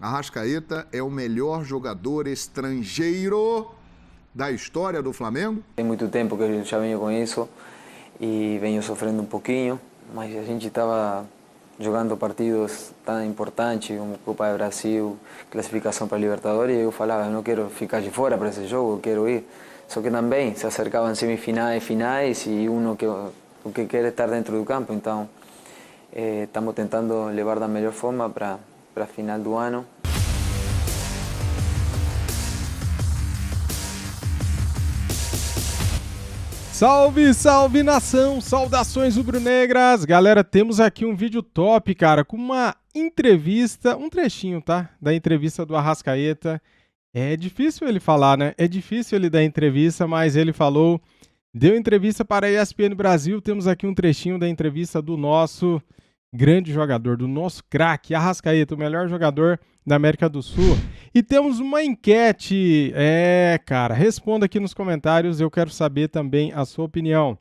Arrascaeta é o melhor jogador estrangeiro da história do Flamengo? Tem muito tempo que eu já venho com isso e venho sofrendo um pouquinho, mas a gente estava jogando partidos tão importantes como Copa do Brasil, classificação para Libertadores, e eu falava, eu não quero ficar de fora para esse jogo, eu quero ir. Só que também se acercavam semifinais, finais e o que quer é estar dentro do campo, então estamos tentando levar da melhor forma para a final do ano. Salve, salve nação, saudações rubro-negras. Galera, temos aqui um vídeo top, cara, com uma entrevista, um trechinho, tá? Da entrevista do Arrascaeta. É difícil ele falar, né? É difícil ele dar entrevista, mas ele falou, deu entrevista para a ESPN Brasil. Temos aqui um trechinho da entrevista do nosso grande jogador, do nosso craque, Arrascaeta, o melhor jogador da América do Sul. E temos uma enquete. Cara, responda aqui nos comentários, eu quero saber também a sua opinião.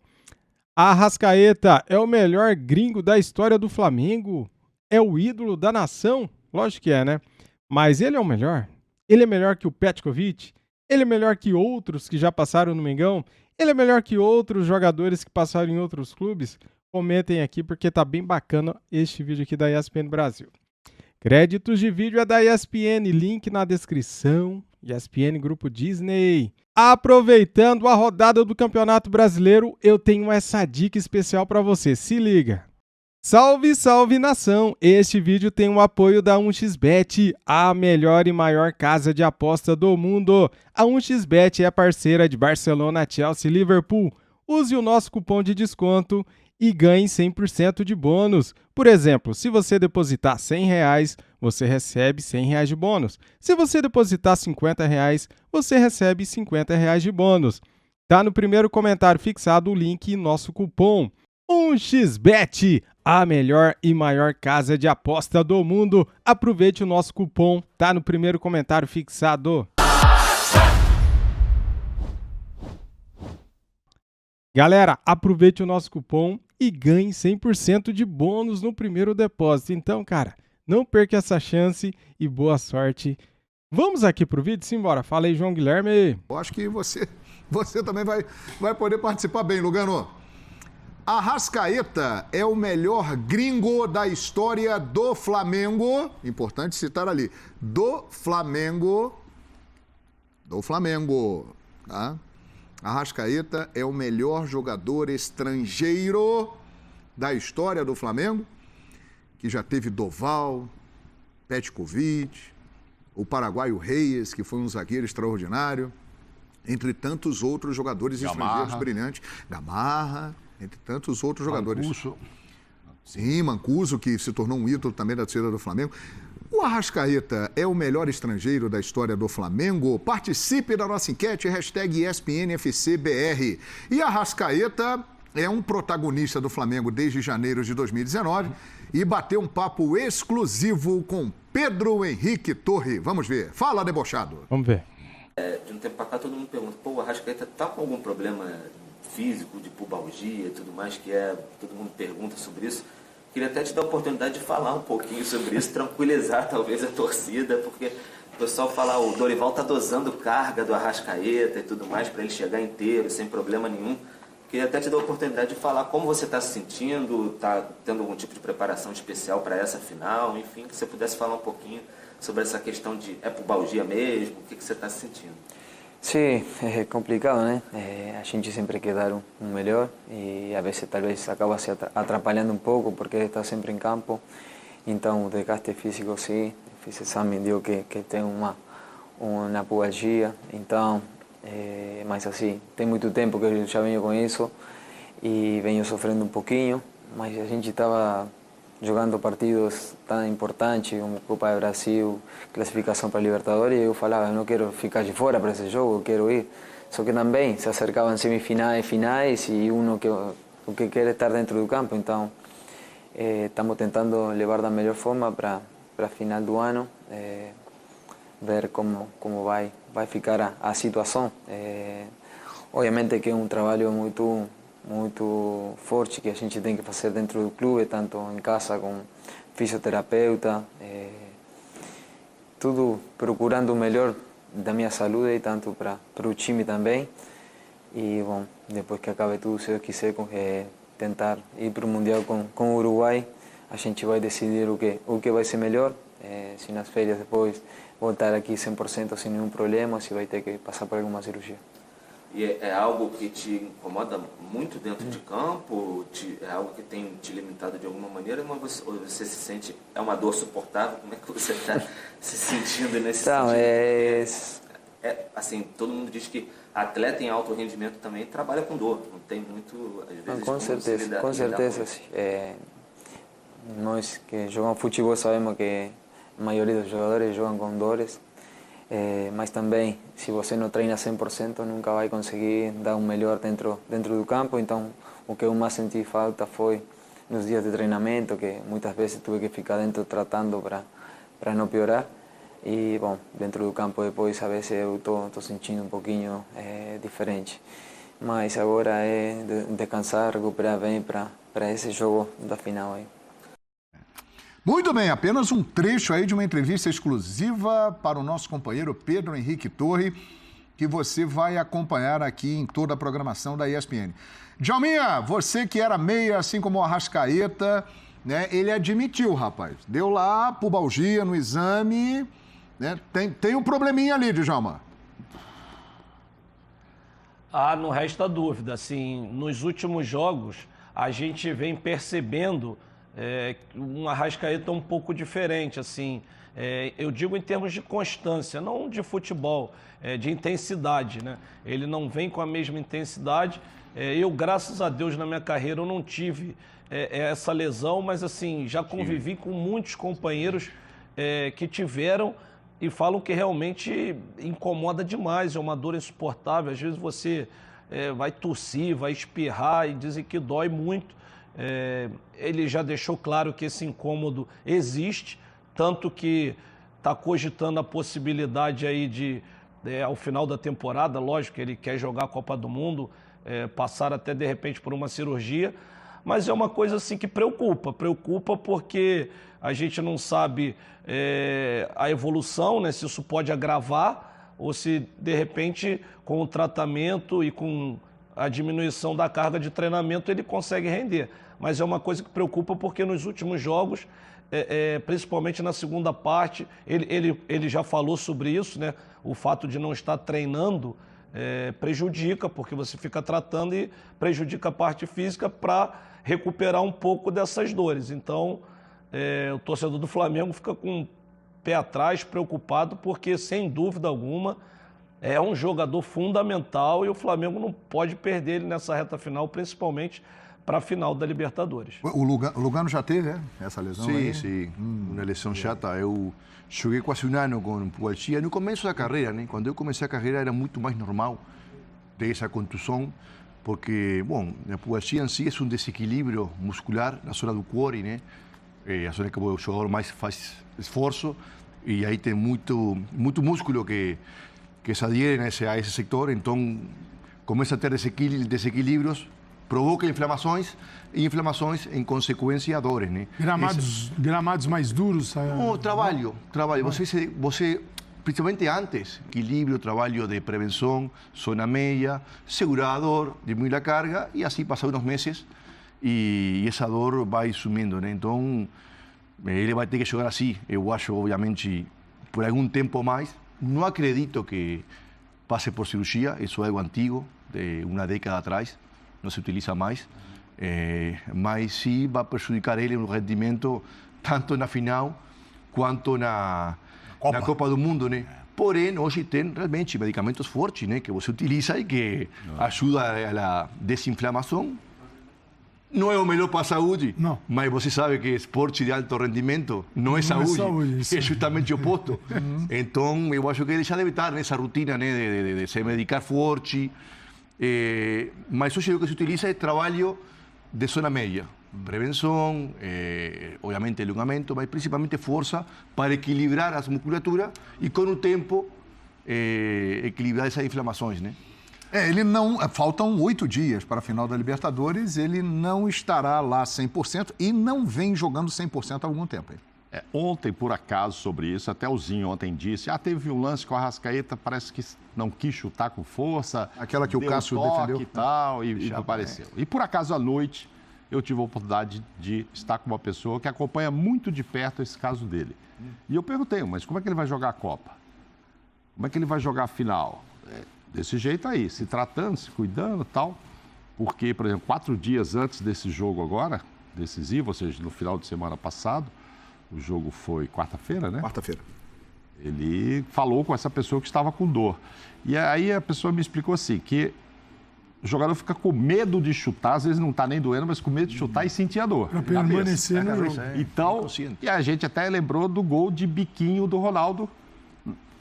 Arrascaeta é o melhor gringo da história do Flamengo? É o ídolo da nação? Lógico que é, né? Mas ele é o melhor? Ele é melhor que o Petkovic? Ele é melhor que outros que já passaram no Mengão? Ele é melhor que outros jogadores que passaram em outros clubes? Comentem aqui porque tá bem bacana este vídeo aqui da ESPN Brasil. Créditos de vídeo é da ESPN, link na descrição. ESPN Grupo Disney. Aproveitando a rodada do Campeonato Brasileiro, eu tenho essa dica especial para você. Se liga. Salve, salve nação! Este vídeo tem o apoio da 1xBet, a melhor e maior casa de aposta do mundo. A 1xBet é parceira de Barcelona, Chelsea e Liverpool. Use o nosso cupom de desconto e ganhe 100% de bônus. Por exemplo, se você depositar R$100, você recebe R$100 de bônus. Se você depositar R$50, você recebe R$50 de bônus. Tá no primeiro comentário fixado o link e nosso cupom. 1xBet, a melhor e maior casa de aposta do mundo. Aproveite o nosso cupom, tá no primeiro comentário fixado. Galera, aproveite o nosso cupom e ganhe 100% de bônus no primeiro depósito. Então, cara, não perca essa chance e boa sorte. Vamos aqui pro vídeo? Simbora. Fala aí, João Guilherme. Eu acho que você também vai poder participar bem, Lugano. Arrascaeta é o melhor gringo da história do Flamengo. Importante citar ali. Do Flamengo. Tá? Arrascaeta é o melhor jogador estrangeiro da história do Flamengo, que já teve Doval, Petkovic, o paraguaio Reyes, que foi um zagueiro extraordinário, entre tantos outros jogadores estrangeiros brilhantes. Gamarra, entre tantos outros jogadores. Mancuso. Sim, Mancuso, que se tornou um ídolo também da torcida do Flamengo. O Arrascaeta é o melhor estrangeiro da história do Flamengo? Participe da nossa enquete, hashtag ESPNFCBR. E Arrascaeta é um protagonista do Flamengo desde janeiro de 2019 e bateu um papo exclusivo com Pedro Henrique Torre. Vamos ver. Fala, debochado. Vamos ver. De um tempo para cá todo mundo pergunta, pô, o Arrascaeta tá com algum problema físico, de pubalgia e tudo mais, todo mundo pergunta sobre isso. Queria até te dar a oportunidade de falar um pouquinho sobre isso, tranquilizar talvez a torcida, porque o pessoal fala, o Dorival tá dosando carga do Arrascaeta e tudo mais para ele chegar inteiro, sem problema nenhum. Queria até te dar a oportunidade de falar como você está se sentindo, está tendo algum tipo de preparação especial para essa final, enfim, que você pudesse falar um pouquinho sobre essa questão de pubalgia mesmo, o que você está se sentindo. Sí, es complicado, ¿no? A gente sempre quer dar un melhor e a veces tal vez acaba se atrapalhando um pouco porque ele está sempre em campo. Então o desgaste físico sim, fiz exame, deu que tem uma pubalgia. Então, mas assim, tem muito tempo que eu já venho com isso e venho sofrendo um pouquinho, mas a gente estava jogando partidos tão importantes como Copa do Brasil, classificação para Libertadores, e eu falava, eu não quero ficar de fora para esse jogo, eu quero ir. Só que também se acercavam semifinais, finais e o que quer é estar dentro do campo. Então, estamos tentando levar da melhor forma para a final do ano, ver como vai ficar a situação. Obviamente que é um trabalho muito forte que a gente tem que fazer dentro do clube, tanto em casa com fisioterapeuta, tudo procurando o melhor da minha saúde e tanto para o time também. E, bom, depois que acabe tudo, se Deus quiser, tentar ir para o Mundial com o Uruguai, a gente vai decidir o que vai ser melhor. Se nas férias depois voltar aqui 100% sem nenhum problema, se vai ter que passar por alguma cirurgia. E é algo que te incomoda muito dentro de campo? É algo que tem te limitado de alguma maneira? Ou você se sente... É uma dor suportável? Como é que você está se sentindo nesse sentido? Assim, todo mundo diz que atleta em alto rendimento também trabalha com dor. Não tem muito, às vezes... Com certeza. Nós que jogamos futebol sabemos que a maioria dos jogadores jogam com dores. Mas também, se você não treina 100%, nunca vai conseguir dar o melhor dentro do campo. Então, o que eu mais senti falta foi nos dias de treinamento, que muitas vezes tive que ficar dentro tratando para não piorar. E, bom, dentro do campo depois, a vezes eu estou sentindo um pouquinho diferente. Mas agora é descansar, recuperar bem para esse jogo da final aí. Muito bem, apenas um trecho aí de uma entrevista exclusiva para o nosso companheiro Pedro Henrique Torre, que você vai acompanhar aqui em toda a programação da ESPN. Djalminha, você que era meia, assim como o Arrascaeta, né? Ele admitiu, rapaz, deu lá pubalgia no exame, né? Tem um probleminha ali, Djalma. Não resta dúvida. Assim, nos últimos jogos, a gente vem percebendo um Arrascaeta um pouco diferente, assim, eu digo em termos de constância, não de futebol, de intensidade, né? Ele não vem com a mesma intensidade. Eu, graças a Deus, na minha carreira, eu não tive essa lesão, mas assim, já convivi com muitos companheiros que tiveram e falam que realmente incomoda demais, é uma dor insuportável. Às vezes você vai tossir, vai espirrar e dizem que dói muito. Ele já deixou claro que esse incômodo existe, tanto que está cogitando a possibilidade aí de, ao final da temporada, lógico que ele quer jogar a Copa do Mundo, passar até de repente por uma cirurgia, mas é uma coisa assim que preocupa porque a gente não sabe a evolução, né, se isso pode agravar ou se de repente com o tratamento e com a diminuição da carga de treinamento ele consegue render. Mas é uma coisa que preocupa porque nos últimos jogos, principalmente na segunda parte, ele já falou sobre isso, né? O fato de não estar treinando prejudica, porque você fica tratando e prejudica a parte física para recuperar um pouco dessas dores. Então, o torcedor do Flamengo fica com o pé atrás, preocupado, porque, sem dúvida alguma, é um jogador fundamental e o Flamengo não pode perder ele nessa reta final, principalmente para a final da Libertadores. O Lugano já teve essa lesão? Sim, uma lesão chata. Eu joguei quase um ano com pubalgia no começo da carreira, né? Quando eu comecei a carreira era muito mais normal ter essa contusão, porque, bom, a pubalgia em si é um desequilíbrio muscular na zona do core, né? A zona que o jogador mais faz esforço e aí tem muito músculo que se adhieren a esse sector, então começa a ter desequilíbrios, provoca inflamações e inflamações, em consequência, dores, né? Gramados mais duros? Trabalho. Você, principalmente antes, equilíbrio, trabalho de prevenção, zona meia, segurador, diminuir a carga, e assim passam uns meses e essa dor vai sumindo, né? Então, ele vai ter que jogar assim, eu acho, obviamente, por algum tempo mais. Não acredito que passe por cirurgia, isso é algo antigo, de uma década atrás, não se utiliza mais, mas sim vai prejudicar ele no rendimento, tanto na final quanto na Copa do Mundo, né? Porém, hoje tem realmente medicamentos fortes, né, que você utiliza e que ajudam a desinflamação. Não é o melhor para a saúde, mas você sabe que esporte de alto rendimento não é saúde, é justamente o oposto. Então, eu acho que ele já deve estar nessa rotina, né, de se medicar forte. Mas hoje o que se utiliza é trabalho de zona média. Prevenção, obviamente alongamento, mas principalmente força para equilibrar a musculatura e, com o tempo, equilibrar essas inflamações, né? Ele não... Faltam 8 dias para a final da Libertadores, ele não estará lá 100% e não vem jogando 100% há algum tempo. Ontem, por acaso, sobre isso, até o Zinho ontem disse, teve um lance com a Arrascaeta, parece que não quis chutar com força. Aquela que o Cássio defendeu. E tal, e apareceu. E por acaso, à noite, eu tive a oportunidade de estar com uma pessoa que acompanha muito de perto esse caso dele. E eu perguntei, mas como é que ele vai jogar a Copa? Como é que ele vai jogar a final? Desse jeito aí, se tratando, se cuidando e tal. Porque, por exemplo, 4 dias antes desse jogo agora, decisivo, ou seja, no final de semana passado, o jogo foi quarta-feira, né? Quarta-feira. Ele falou com essa pessoa que estava com dor. E aí a pessoa me explicou assim, que o jogador fica com medo de chutar, às vezes não está nem doendo, mas com medo de chutar e sentir a dor. Para permanecer no jogo. Então, e a gente até lembrou do gol de biquinho do Ronaldo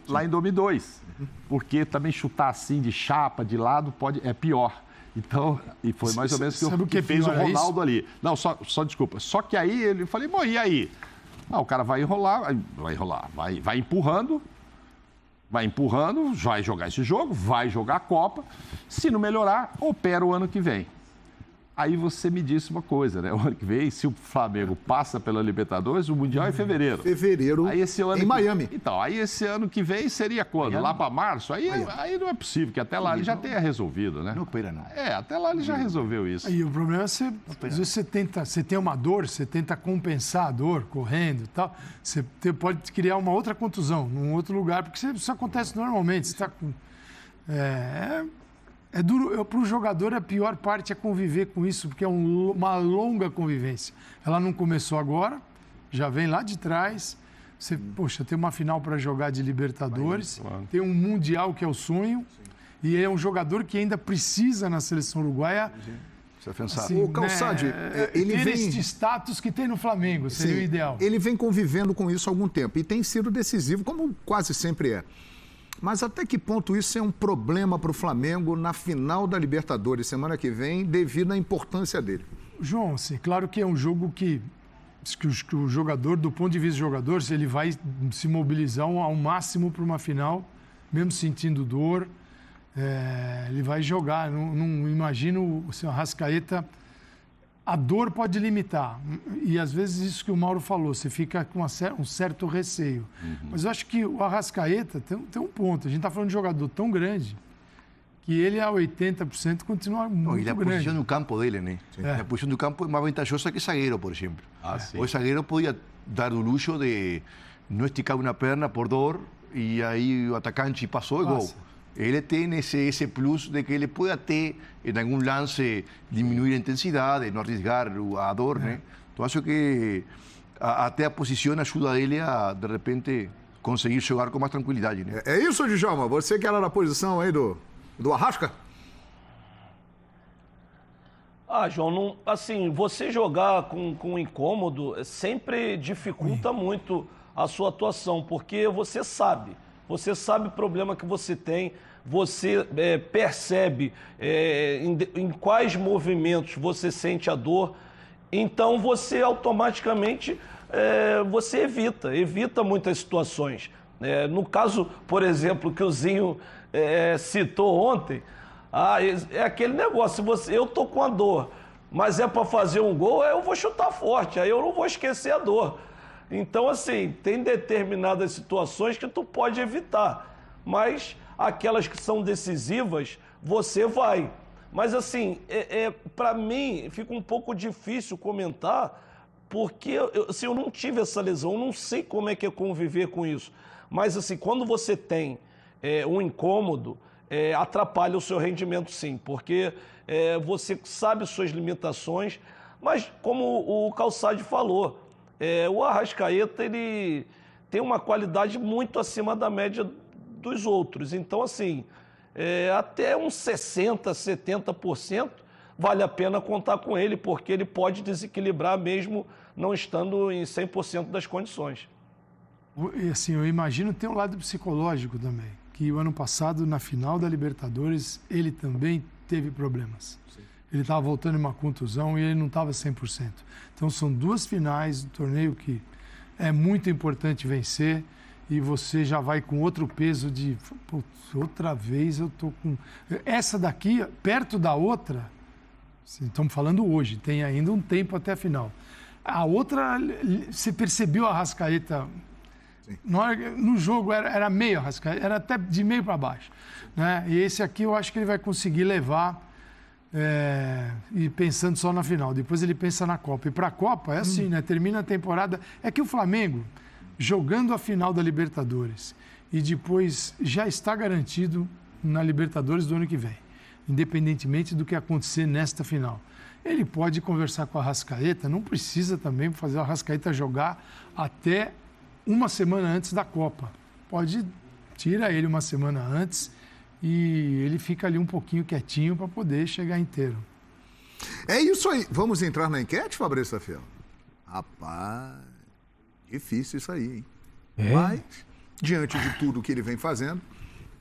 lá em 2002. Porque também chutar assim, de chapa, de lado, é pior. Então, e foi mais ou menos o que fez o Ronaldo ali. Não, só desculpa. Só que aí ele falei, bom, e aí? O cara vai empurrando, vai jogar esse jogo, vai jogar a Copa. Se não melhorar, opera o ano que vem. Aí você me disse uma coisa, né? O ano que vem, se o Flamengo passa pela Libertadores, o Mundial é em fevereiro. Fevereiro, aí esse ano em Miami. Então, aí esse ano que vem seria quando? Miami? Lá para março? Aí não é possível, que até lá ele já tenha resolvido, né? Não espera, não. Até lá ele já resolveu isso. E o problema é às vezes você tem uma dor, você tenta compensar a dor correndo e tal, você pode criar uma outra contusão num outro lugar, porque isso acontece normalmente. Você está com... É duro, para o jogador a pior parte é conviver com isso, porque é uma longa convivência. Ela não começou agora, já vem lá de trás. Você, tem uma final para jogar de Libertadores, tem um Mundial que é o sonho, e é um jogador que ainda precisa na seleção uruguaia. Assim, o Calçade, ele ter vem... este status que tem no Flamengo, seria o ideal. Ele vem convivendo com isso há algum tempo e tem sido decisivo, como quase sempre é. Mas até que ponto isso é um problema para o Flamengo na final da Libertadores semana que vem, devido à importância dele? João, claro que é um jogo que o jogador, do ponto de vista do jogador, ele vai se mobilizar ao máximo para uma final, mesmo sentindo dor, ele vai jogar. Não imagino o Arrascaeta... A dor pode limitar. E, às vezes, isso que o Mauro falou, você fica com um certo receio. Mas eu acho que o Arrascaeta tem um ponto. A gente está falando de um jogador tão grande que ele, a 80%, continua muito grande. E a posição no campo dele, né? A posição do campo é mais vantajosa que zagueiro, por exemplo. O zagueiro podia dar o luxo de não esticar uma perna por dor e aí o atacante passou e gol. Ele tem esse plus de que ele pode até, em algum lance, diminuir a intensidade, não arriesgar a dor, né? Então, acho que até a posição ajuda ele a, de repente, conseguir jogar com mais tranquilidade, né? É isso, Djalma? Você que era na posição aí do Arrasca? João, você jogar com incômodo sempre dificulta muito a sua atuação, porque você sabe o problema que você tem, você percebe em quais movimentos você sente a dor, então você automaticamente você evita muitas situações. No caso, por exemplo, que o Zinho citou ontem, é aquele negócio, eu tô com a dor, mas é para fazer um gol, eu vou chutar forte, aí eu não vou esquecer a dor. Então, tem determinadas situações que tu pode evitar, mas aquelas que são decisivas, você vai. Mas, para mim, fica um pouco difícil comentar, porque eu não tive essa lesão, eu não sei como é que é conviver com isso. Mas, quando você tem um incômodo, atrapalha o seu rendimento, sim, porque você sabe suas limitações, mas, como o Calçade falou, o Arrascaeta, ele tem uma qualidade muito acima da média dos outros. Então, até uns 60%, 70% vale a pena contar com ele, porque ele pode desequilibrar mesmo não estando em 100% das condições. Eu imagino ter um lado psicológico também, que o ano passado, na final da Libertadores, ele também teve problemas. Ele estava voltando em uma contusão e ele não estava 100%. Então, são 2 finais do torneio que é muito importante vencer e você já vai com outro peso de... outra vez eu estou com... Essa daqui, perto da outra, estamos falando hoje, tem ainda um tempo até a final. A outra, você percebeu a Arrascaeta... No jogo era meio Arrascaeta, era até de meio para baixo. Né? E esse aqui eu acho que ele vai conseguir levar e pensando só na final. Depois ele pensa na Copa. E para a Copa é assim, né? Termina a temporada... É que o Flamengo, jogando a final da Libertadores e depois já está garantido na Libertadores do ano que vem, independentemente do que acontecer nesta final. Ele pode conversar com a Arrascaeta, não precisa também fazer a Arrascaeta jogar até uma semana antes da Copa. Tira ele uma semana antes e ele fica ali um pouquinho quietinho para poder chegar inteiro. É isso aí. Vamos entrar na enquete, Fabrício Safel? Rapaz, difícil isso aí, hein? Mas, diante de tudo que ele vem fazendo,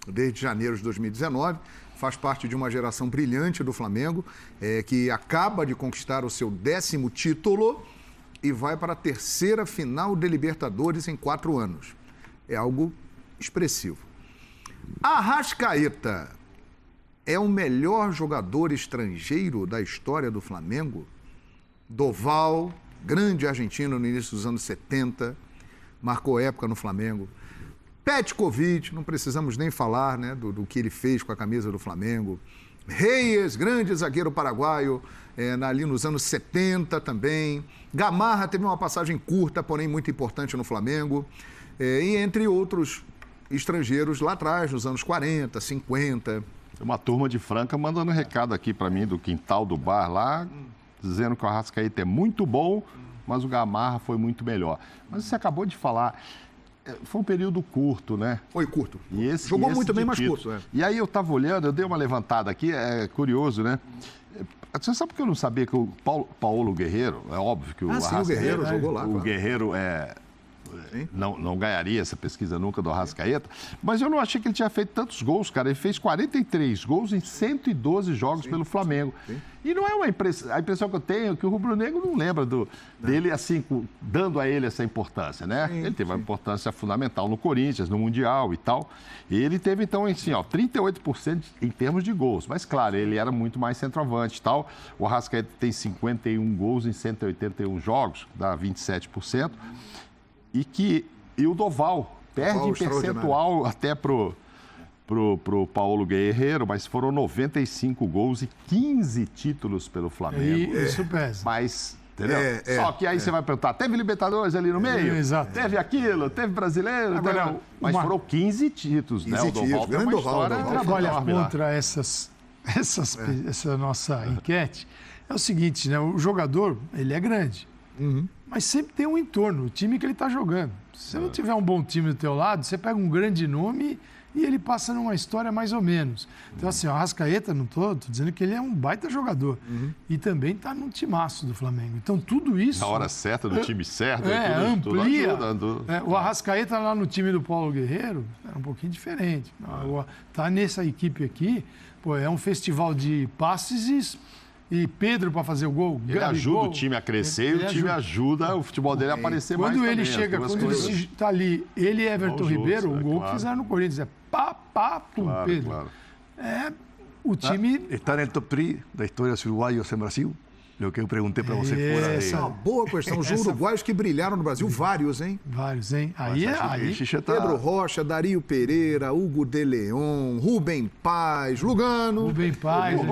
desde janeiro de 2019, faz parte de uma geração brilhante do Flamengo, que acaba de conquistar o seu 10º título e vai para a 3ª final de Libertadores em 4 anos. É algo expressivo. Arrascaeta é o melhor jogador estrangeiro da história do Flamengo? Doval, grande argentino no início dos anos 70, marcou época no Flamengo. Petkovic, não precisamos nem falar, né, do que ele fez com a camisa do Flamengo. Reyes, grande zagueiro paraguaio, ali nos anos 70 também. Gamarra teve uma passagem curta, porém muito importante no Flamengo. E entre outros estrangeiros lá atrás, nos anos 40, 50. Tem uma turma de Franca mandando recado aqui para mim do quintal do bar lá, dizendo que o Arrascaeta é muito bom, mas o Gamarra foi muito melhor. Mas você acabou de falar... Foi um período curto, né? Foi curto. Jogou muito bem, mas curto. E aí eu estava olhando, eu dei uma levantada aqui, é curioso, né? Você sabe que eu não sabia que o Paulo Guerreiro, é óbvio que o Arrascaeta... Sim, o Guerreiro jogou lá. O Guerreiro não ganharia essa pesquisa nunca do Arrascaeta, mas eu não achei que ele tinha feito tantos gols, cara. Ele fez 43 gols em 112 jogos pelo Flamengo. Sim. E não é a impressão que eu tenho é que o rubro-negro não lembra dele assim, dando a ele essa importância, né? Ele teve uma importância fundamental no Corinthians, no Mundial e tal. E ele teve, então, assim, 38% em termos de gols. Mas, claro, ele era muito mais centroavante e tal. O Arrascaeta tem 51 gols em 181 jogos, dá 27%. E o Doval perde em percentual até pro Paulo Guerreiro, mas foram 95 gols e 15 títulos pelo Flamengo. Isso pesa. Mas, entendeu? Só que aí você vai perguntar, teve Libertadores ali no meio? Exato. Teve aquilo? Teve Brasileiro? Agora, mas foram 15 títulos, 15 né? O Doval tem uma história... Trabalha contra essa nossa enquete. É o seguinte, né? O jogador, ele é grande. Mas sempre tem um entorno, o time que ele está jogando. Se você não tiver um bom time do teu lado, você pega um grande nome e ele passa numa história mais ou menos. Então, assim, o Arrascaeta, não estou dizendo que ele é um baita jogador. E também está num timaço do Flamengo. Então, tudo isso... Na hora certa, do time certo. Amplia. O Arrascaeta lá no time do Paulo Guerreiro era um pouquinho diferente. Tá nessa equipe aqui, é um festival de passes e Pedro para fazer o gol. Ele ajuda o time a crescer e o time ajuda o futebol dele a aparecer mais. Quando ele chega, quando ele está ali, ele e Everton Ribeiro, o gol que fizeram no Corinthians é Pedro. Claro. O time... Está no top 3 da história dos uruguaios em Brasil? O que eu perguntei para você fora de... Essa é uma boa questão. Os uruguaios que brilharam no Brasil, vários, hein? Vários, hein? Aí Pedro Rocha, Dario Pereira, Hugo de Leon, Rubem Paz, Lugano. Rubem Paz. O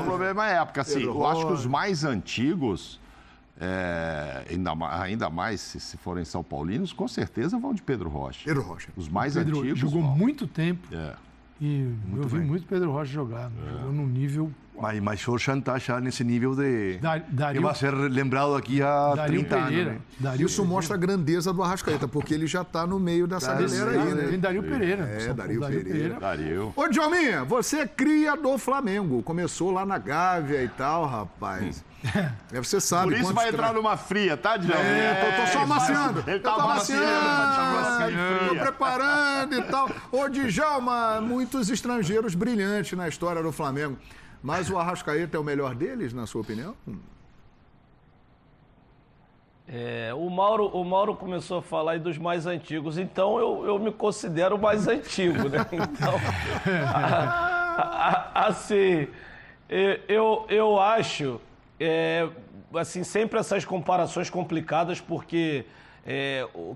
problema é a época. Assim, eu acho que os mais antigos, ainda mais se forem São Paulinos, com certeza vão de Pedro Rocha. Pedro Rocha. Os mais antigos jogou muito tempo. E muito eu vi muito Pedro Rocha jogar. Jogou num nível... Mas Jorge está já nesse nível de... que vai ser lembrado aqui há 30 anos. Né? Isso mostra a grandeza do Arrascaeta, porque ele já está no meio dessa galera aí, né? Tem Dario Pereira. Dario Pereira. Dario. Ô, Djalminha, você é cria do Flamengo. Começou lá na Gávea e tal, rapaz. Você sabe. Por isso vai entrar numa fria, tá, Djalminha? Tô só amaciando. Ele tá amaciando. Tô preparando e tal. Ô, Djalma, muitos estrangeiros brilhantes na história do Flamengo. Mas o Arrascaeta é o melhor deles, na sua opinião? O Mauro começou a falar aí dos mais antigos, então eu me considero o mais antigo, né? Então, assim, eu acho, assim, sempre essas comparações complicadas, porque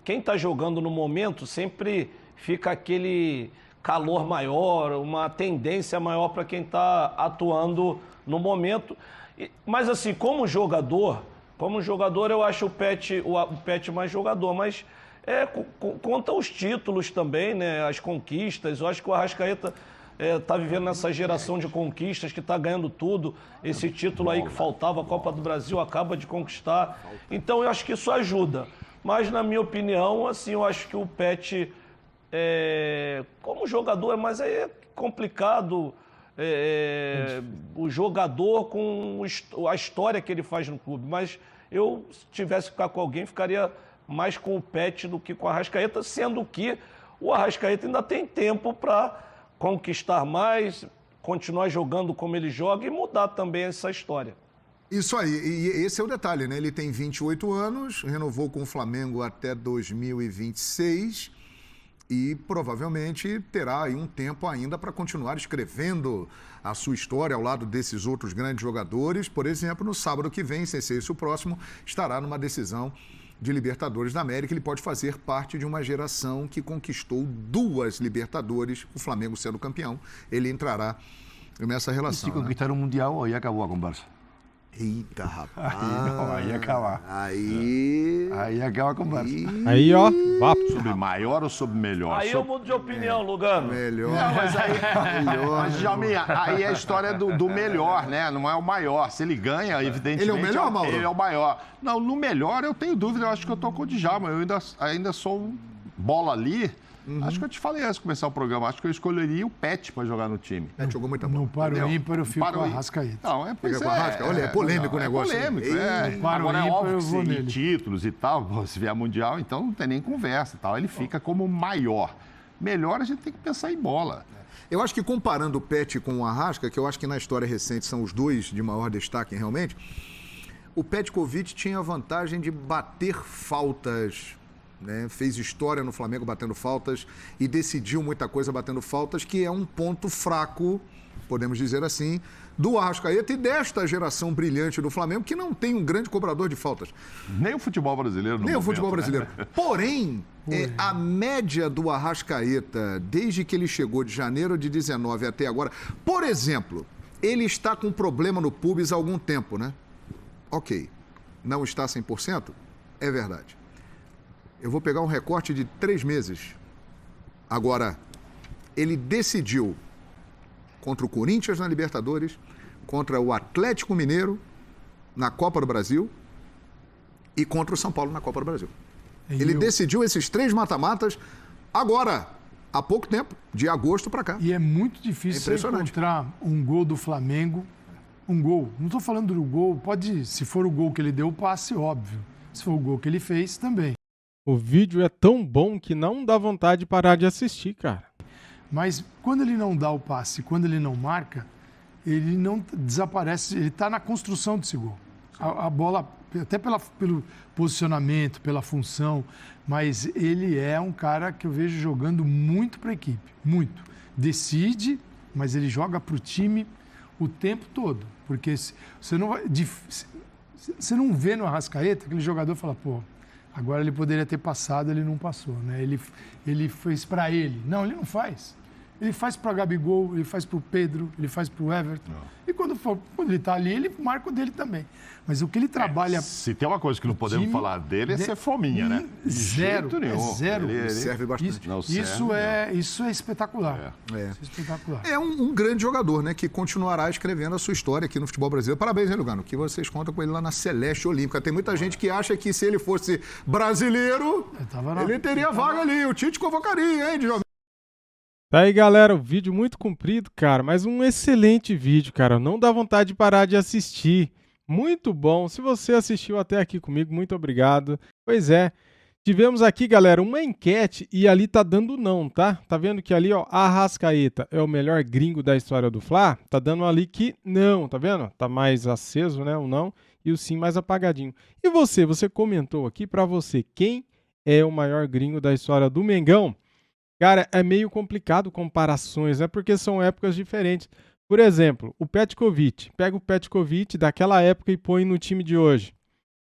quem está jogando no momento sempre fica aquele calor maior, uma tendência maior para quem está atuando no momento. Mas assim, como jogador eu acho o Pet mais jogador, mas conta os títulos também, né? As conquistas. Eu acho que o Arrascaeta está vivendo nessa geração de conquistas, que está ganhando tudo. Esse título aí que faltava, a Copa do Brasil, acaba de conquistar. Então eu acho que isso ajuda. Mas na minha opinião, assim, eu acho que o Pet, como jogador, mas aí é complicado. O jogador com a história que ele faz no clube. Mas eu, se tivesse que ficar com alguém, ficaria mais com o Pet do que com o Arrascaeta, sendo que o Arrascaeta ainda tem tempo para conquistar mais, continuar jogando como ele joga e mudar também essa história. Isso aí, e esse é o detalhe, né? Ele tem 28 anos, renovou com o Flamengo até 2026 e provavelmente terá aí um tempo ainda para continuar escrevendo a sua história ao lado desses outros grandes jogadores. Por exemplo, no sábado que vem, sem ser esse o próximo, estará numa decisão de Libertadores da América. Ele pode fazer parte de uma geração que conquistou 2 Libertadores, o Flamengo sendo campeão. Ele entrará nessa relação. Se conquistar um Mundial, aí acabou a conversa. Eita, rapaz. Aí acaba. Aí acaba a conversa. Aí, ó, vapo. Sobre maior ou sobre melhor? Aí eu mudo de opinião, Lugano. Melhor. Não, mas aí, mas, Djalminha, aí é a história do melhor, né? Não é o maior. Se ele ganha, evidentemente, Ele é o melhor, Mauro? Ele é o maior. Não, no melhor eu tenho dúvida. Eu acho que eu tô com o Djalma. Eu ainda sou um bola ali. Acho que eu te falei antes de começar o programa. Acho que eu escolheria o Pet para jogar no time. Pet jogou muito bom. No paro ímpar eu fico com o Arrascaeta. Não, Fica com a Arrasca? Olha, é polêmico o negócio. É polêmico, No paro Agora é ímpar óbvio eu que vou se nele. títulos e tal, se vier Mundial, então não tem nem conversa e tal. Ele fica como maior. Melhor a gente tem que pensar em bola. Eu acho que comparando o Pet com o Arrasca, que eu acho que na história recente são os dois de maior destaque realmente, o Petkovic tinha a vantagem de bater faltas, né? Fez história no Flamengo batendo faltas e decidiu muita coisa batendo faltas, que é um ponto fraco, podemos dizer assim, do Arrascaeta e desta geração brilhante do Flamengo, que não tem um grande cobrador de faltas. Nem o futebol brasileiro. Nem o futebol brasileiro. Porém, a média do Arrascaeta, desde que ele chegou de janeiro de 19 até agora, por exemplo, ele está com problema no pubis há algum tempo, né? Ok, não está 100%? É verdade. Eu vou pegar um recorte de 3 meses. Agora, ele decidiu contra o Corinthians na Libertadores, contra o Atlético Mineiro na Copa do Brasil e contra o São Paulo na Copa do Brasil. Ele decidiu esses 3 mata-matas agora, há pouco tempo, de agosto para cá. E é muito difícil você encontrar um gol do Flamengo, um gol. Não estou falando do gol, pode, se for o gol que ele deu, passe, óbvio. Se for o gol que ele fez, também. O vídeo é tão bom que não dá vontade de parar de assistir, cara. Mas quando ele não dá o passe, quando ele não marca, ele não desaparece, ele está na construção desse gol. A bola, até pelo posicionamento, pela função, mas ele é um cara que eu vejo jogando muito para a equipe, muito. Decide, mas ele joga para o time o tempo todo, porque você não vê no Arrascaeta aquele jogador fala, pô, agora ele poderia ter passado, ele não passou, né? Ele fez para ele. Não, ele não faz. Ele faz para o Gabigol, ele faz para o Pedro, ele faz para o Everton. E quando ele está ali, ele marca o dele também. Mas o que ele trabalha... Se tem uma coisa que não podemos falar dele é ser fominha, né? Zero. Zero. Ele serve bastante. Isso é espetacular. Isso é espetacular. É um grande jogador, né? Que continuará escrevendo a sua história aqui no futebol brasileiro. Parabéns, hein, Lugano? Que vocês contam com ele lá na Celeste Olímpica. Tem muita gente que acha que se ele fosse brasileiro, ele teria vaga ali. O Tite convocaria, hein, Djalma? Tá aí, galera, o vídeo muito comprido, cara, mas um excelente vídeo, cara. Não dá vontade de parar de assistir. Muito bom. Se você assistiu até aqui comigo, muito obrigado. Pois é, tivemos aqui, galera, uma enquete e ali tá dando não, tá? Tá vendo que ali, ó, Arrascaeta é o melhor gringo da história do Fla? Tá dando ali que não, tá vendo? Tá mais aceso, né, o não, e o sim mais apagadinho. E você comentou aqui pra você, quem é o maior gringo da história do Mengão? Cara, é meio complicado comparações, né? Porque são épocas diferentes. Por exemplo, o Petkovic. Pega o Petkovic daquela época e põe no time de hoje.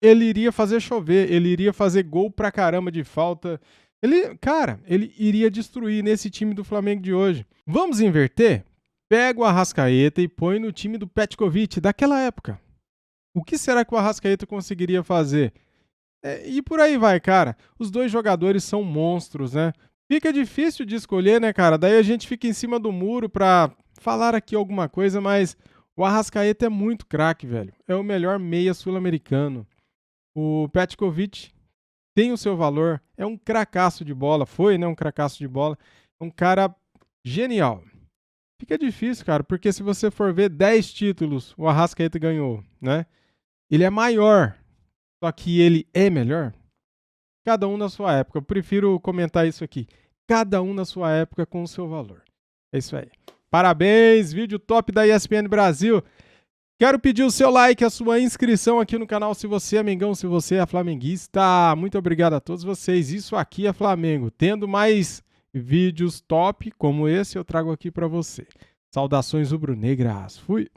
Ele iria fazer chover, ele iria fazer gol pra caramba de falta. Ele iria destruir nesse time do Flamengo de hoje. Vamos inverter? Pega o Arrascaeta e põe no time do Petkovic daquela época. O que será que o Arrascaeta conseguiria fazer? E por aí vai, cara. Os dois jogadores são monstros, né? Fica difícil de escolher, né, cara? Daí a gente fica em cima do muro pra falar aqui alguma coisa, mas o Arrascaeta é muito craque, velho. É o melhor meia sul-americano. O Petkovic tem o seu valor, é um cracaço de bola, foi, né, um cracaço de bola, é um cara genial. Fica difícil, cara, porque se você for ver 10 títulos, o Arrascaeta ganhou, né? Ele é maior, só que ele é melhor. Cada um na sua época, eu prefiro comentar isso aqui. Cada um na sua época com o seu valor. É isso aí. Parabéns, vídeo top da ESPN Brasil. Quero pedir o seu like, a sua inscrição aqui no canal se você é mengão, se você é flamenguista. Muito obrigado a todos vocês. Isso aqui é Flamengo. Tendo mais vídeos top como esse, eu trago aqui para você. Saudações rubro-negras. Fui!